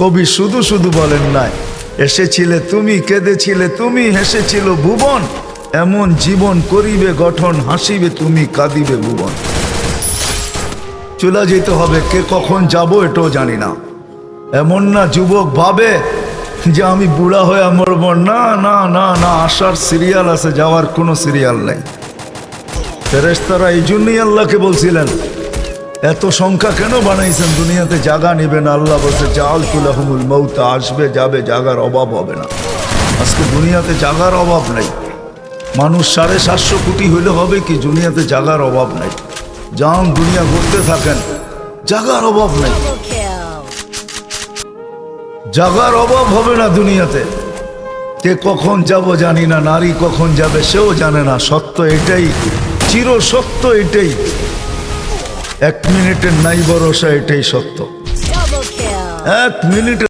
কবি শুধু শুধু বলেন নাই, এসেছিলে তুমি, কেঁদেছিলে তুমি, হেসেছিল ভুবন, এমন জীবন করিবে গঠন, হাসিবে তুমি, কাঁদিবে ভুবন। চলে যেতে হবে, কে কখন যাব এটাও জানি না। এমন না যুবক ভাবে যে আমি বুড়া হয়ে মরব, না না না না, আসার সিরিয়াল আছে, যাওয়ার কোনো সিরিয়াল নেই। ফেরেশতারা এই জন্যই আল্লাহকে বলছিলেন, এত সংখ্যা কেন বানাইছেন, দুনিয়াতে জায়গা নেবে না। আল্লাহ বলছে জাআলতু লাহুমুল মাউত, আসবে যাবে, জায়গার অভাব হবে না। আজকে দুনিয়াতে জায়গার অভাব নেই। মানুষ 750 কোটি হইলে হবে কি, দুনিয়াতে জায়গার অভাব নেই। যান দুনিয়া ঘুরতে থাকেন, জায়গার অভাব নেই, জায়গার অভাব হবে না দুনিয়াতে। কে কখন যাব জানি না, নারী কখন যাবে সেও জানে না। সত্য এটাই, চির সত্য এটাই, 1 মিনিটের নাই ভরসা, এটাই সত্য। 1 মিনিট